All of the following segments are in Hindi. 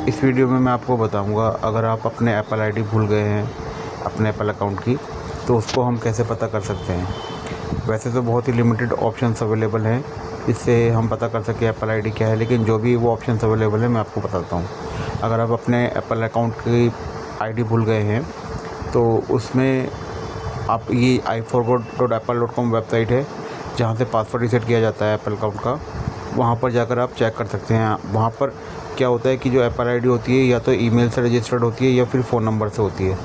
इस वीडियो में मैं आपको बताऊंगा अगर आप अपने एप्पल आईडी भूल गए हैं अपने एप्पल अकाउंट की, तो उसको हम कैसे पता कर सकते हैं। वैसे तो बहुत ही लिमिटेड ऑप्शंस अवेलेबल हैं जिससे हम पता कर सकें एप्पल आईडी क्या है, लेकिन जो भी वो ऑप्शंस अवेलेबल हैं मैं आपको बताता हूँ। अगर आप अपने एप्पल अकाउंट की आईडी भूल गए हैं तो उसमें आप ये iforgot.apple.com वेबसाइट है जहाँ से पासवर्ड रीसेट किया जाता है एप्पल अकाउंट का। वहाँ पर जाकर आप चेक कर सकते हैं। वहाँ पर क्या होता है कि जो एप्पल आईडी होती है या तो ईमेल से रजिस्टर्ड होती है या फिर फ़ोन नंबर से होती है।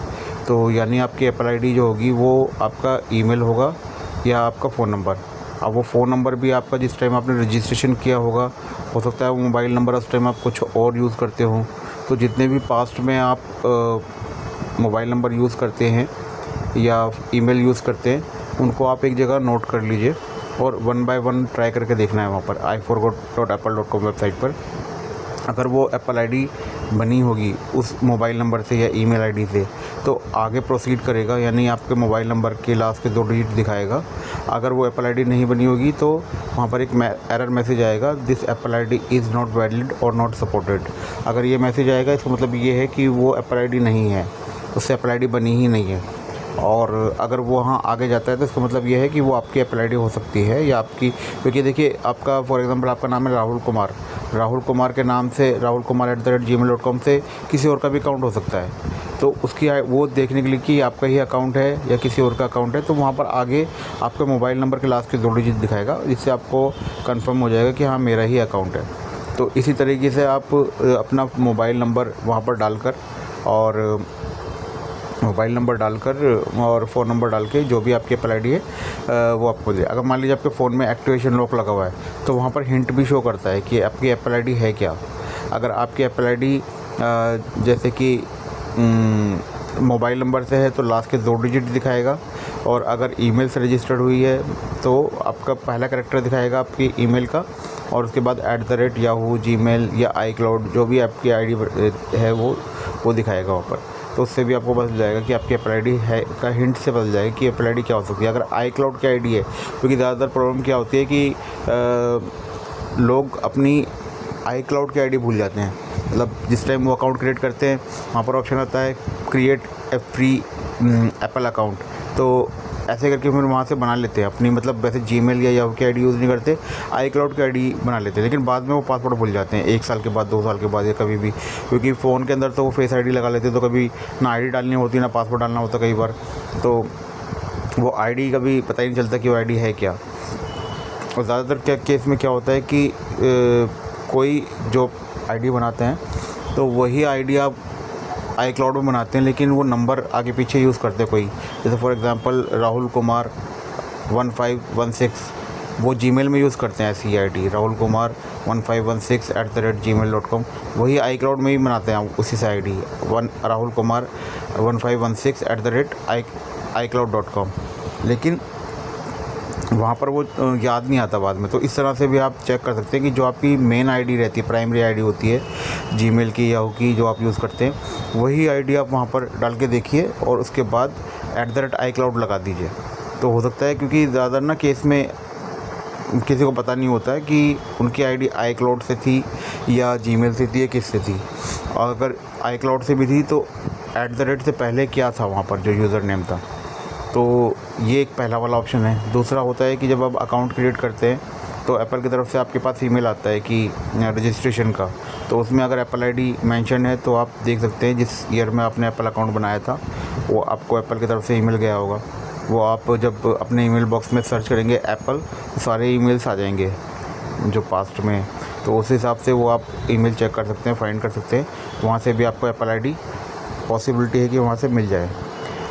तो यानी आपकी एप्पल आईडी जो होगी वो आपका ईमेल होगा या आपका फ़ोन नंबर। अब वो फ़ोन नंबर भी आपका जिस टाइम आपने रजिस्ट्रेशन किया होगा, हो सकता है वो मोबाइल नंबर उस टाइम आप कुछ और यूज़ करते हो। तो जितने भी पास्ट में आप मोबाइल नंबर यूज़ करते हैं या ईमेल यूज़ करते हैं, उनको आप एक जगह नोट कर लीजिए और वन बाय वन ट्राई करके देखना है वहाँ पर iforgot.apple.com वेबसाइट पर। अगर वो एप्पल आईडी बनी होगी उस मोबाइल नंबर से या ईमेल आईडी से, तो आगे प्रोसीड करेगा, यानी आपके मोबाइल नंबर के लास्ट के 2 डिजिट दिखाएगा। अगर वो एप्पल आईडी नहीं बनी होगी तो वहाँ पर एक एरर मैसेज आएगा, this Apple ID is not valid और नॉट सपोर्टेड। अगर ये मैसेज आएगा इसका मतलब ये है कि वो एप्पल आईडी नहीं है, उससे एप्पल आईडी बनी ही नहीं है। और अगर वो वहाँ आगे जाता है तो इसका मतलब ये है कि वो आपकी एप्पल आईडी हो सकती है या आपकी, क्योंकि देखिए आपका फॉर एग्ज़ाम्पल आपका नाम है राहुल कुमार के नाम से rahulkumar@gmail.com से किसी और का भी अकाउंट हो सकता है। तो उसकी वो देखने के लिए कि आपका ही अकाउंट है या किसी और का अकाउंट है, तो वहाँ पर आगे आपके मोबाइल नंबर के लास्ट के 2 डिजिट दिखाएगा, जिससे आपको कंफर्म हो जाएगा कि हाँ मेरा ही अकाउंट है। तो इसी तरीके से आप अपना मोबाइल नंबर वहाँ पर डालकर और फ़ोन नंबर डाल के जो भी आपकी एप्पल आईडी है वो आपको दे। अगर मान लीजिए आपके फ़ोन में एक्टिवेशन लॉक लगा हुआ है तो वहाँ पर हिंट भी शो करता है कि आपकी एप्पल आईडी है क्या। अगर आपकी एप्पल आईडी जैसे कि मोबाइल नंबर से है तो लास्ट के 2 डिजिट दिखाएगा, और अगर ईमेल से रजिस्टर्ड हुई है तो आपका पहला कैरेक्टर दिखाएगा आपकी ईमेल का, और उसके बाद @yahoo, जीमेल या iCloud जो भी आपकी आईडी है वो दिखाएगा वहाँ पर। तो उससे भी आपको पता चल जाएगा कि आपकी एप्पल आईडी है का हिंट से पता जाएगा कि एप्पल आईडी क्या हो सकती है। अगर iCloud की आईडी है, क्योंकि ज़्यादातर प्रॉब्लम क्या होती है कि लोग अपनी iCloud की आईडी भूल जाते हैं। मतलब जिस टाइम वो अकाउंट क्रिएट करते हैं वहाँ पर ऑप्शन आता है create a free Apple account, तो ऐसे करके फिर वहाँ से बना लेते हैं अपनी, मतलब वैसे जीमेल या याहू की आईडी यूज़ नहीं करते, iCloud की आईडी बना लेते हैं, लेकिन बाद में वो पासवर्ड भूल जाते हैं 1 साल के बाद, 2 साल के बाद या कभी भी, क्योंकि फ़ोन के अंदर तो वो फेस आईडी लगा लेते हैं, तो कभी ना आईडी डालनी होती ना पासवर्ड डालना होता कई बार, तो वो आईडी कभी पता ही नहीं चलता कि वो आईडी है क्या। और ज़्यादातर केस में क्या होता है कि कोई जो आईडी बनाते हैं तो वही आईडी आप iCloud में बनाते हैं, लेकिन वो नंबर आगे पीछे यूज़ करते हैं कोई, जैसे फॉर एग्ज़ाम्पल राहुल कुमार 1516, वो जीमेल में यूज़ करते हैं ऐसी आईडी राहुल कुमार 1516 @gmail.com, वही iCloud में ही बनाते हैं उसी से आईडी राहुल कुमार 1516 @iCloud.com, लेकिन वहाँ पर वो याद नहीं आता बाद में। तो इस तरह से भी आप चेक कर सकते हैं कि जो आपकी मेन आईडी रहती है, प्राइमरी आईडी होती है जीमेल की याहू की जो आप यूज़ करते हैं, वही आईडी आप वहाँ पर डाल के देखिए और उसके बाद @iCloud लगा दीजिए। तो हो सकता है, क्योंकि ज़्यादा ना केस में किसी को पता नहीं होता है कि उनकी आईडी iCloud से थी या जीमेल से थी या किस से थी, और अगर iCloud से भी थी तो @ से पहले क्या था वहाँ पर जो यूज़र नेम था। तो ये एक पहला वाला ऑप्शन है। दूसरा होता है कि जब आप अकाउंट क्रिएट करते हैं तो एप्पल की तरफ से आपके पास ईमेल आता है कि रजिस्ट्रेशन का, तो उसमें अगर एप्पल आईडी मेंशन है तो आप देख सकते हैं जिस ईयर में आपने एप्पल अकाउंट बनाया था वो आपको एप्पल की तरफ से ईमेल गया होगा। वो आप जब अपने ईमेल बॉक्स में सर्च करेंगे एप्पल, तो सारे ईमेल्स आ जाएंगे जो पास्ट में, तो उस हिसाब से वो आप ईमेल चेक कर सकते हैं, फाइंड कर सकते हैं। वहाँ से भी आपको एप्पल आईडी पॉसिबिलिटी है कि वहाँ से मिल जाए।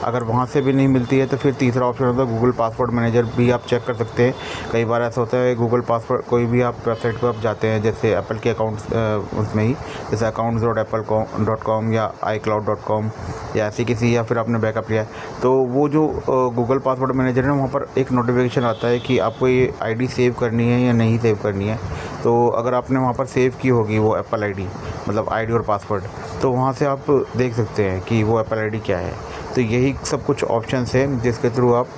अगर वहाँ से भी नहीं मिलती है तो फिर तीसरा ऑप्शन होता है गूगल पासवर्ड मैनेजर, भी आप चेक कर सकते हैं। कई बार ऐसा होता है गूगल पासवर्ड, कोई भी आप वेबसाइट पर आप जाते हैं जैसे एप्पल के अकाउंट्स उसमें ही, जैसे accounts.apple.com या iCloud.com या ऐसी किसी, या फिर आपने बैकअप लिया है, तो वो जो गूगल पासवर्ड मैनेजर है वहाँ पर एक नोटिफिकेशन आता है कि आपको ये आईडी सेव करनी है या नहीं सेव करनी है। तो अगर आपने वहाँ पर सेव की होगी वो एप्पल आईडी, मतलब आईडी और पासवर्ड, तो वहाँ से आप देख सकते हैं कि वो एप्पल आईडी क्या है। तो यही सब कुछ ऑप्शंस हैं जिसके थ्रू आप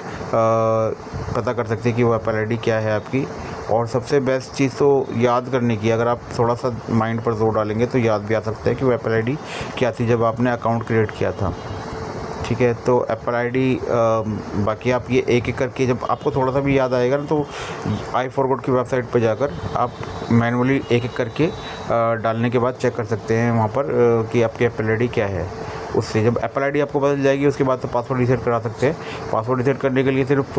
पता कर सकते हैं कि वो एप्पल आईडी क्या है आपकी, और सबसे बेस्ट चीज़ तो याद करने की, अगर आप थोड़ा सा माइंड पर जोर डालेंगे तो याद भी आ सकता है कि वो एप्पल आईडी क्या थी जब आपने अकाउंट क्रिएट किया था। ठीक है, तो एप्पल आईडी बाकी आप ये एक एक करके जब आपको थोड़ा सा भी याद आएगा ना, तो आई फॉरगॉट की वेबसाइट पर जाकर आप मैनुअली एक एक करके डालने के बाद चेक कर सकते हैं वहाँ पर कि आपकी एप्पल आईडी क्या है। उससे जब एप्पल आईडी आपको बदल जाएगी उसके बाद तो पासवर्ड रीसेट करा सकते हैं। पासवर्ड रीसेट करने के लिए सिर्फ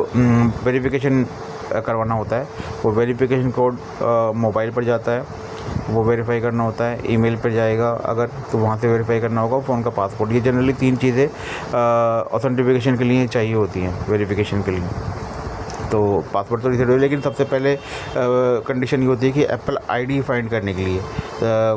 वेरिफिकेशन करवाना होता है। वो वेरिफिकेशन कोड मोबाइल पर जाता है, वो वेरीफाई करना होता है। ईमेल पर जाएगा अगर तो वहाँ से वेरीफाई करना होगा फ़ोन का पासवर्ड। ये जनरली 3 चीज़ें ऑथेंटिफिकेशन के लिए चाहिए होती हैं वेरिफिकेशन के लिए। तो पासवर्ड तो रीसेट हो, लेकिन सबसे पहले कंडीशन ये होती है कि एप्पल आईडी फाइंड करने के लिए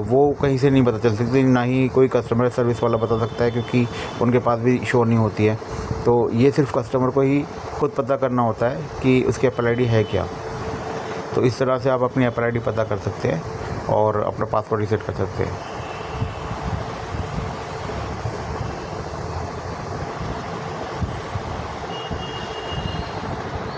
वो कहीं से नहीं पता चल सकती, ना ही कोई कस्टमर सर्विस वाला बता सकता है, क्योंकि उनके पास भी शो नहीं होती है। तो ये सिर्फ कस्टमर को ही खुद पता करना होता है कि उसकी एप्पल आईडी है क्या। तो इस तरह से आप अपनी एप्पल आईडी पता कर सकते हैं और अपना पासवर्ड रीसेट कर सकते हैं।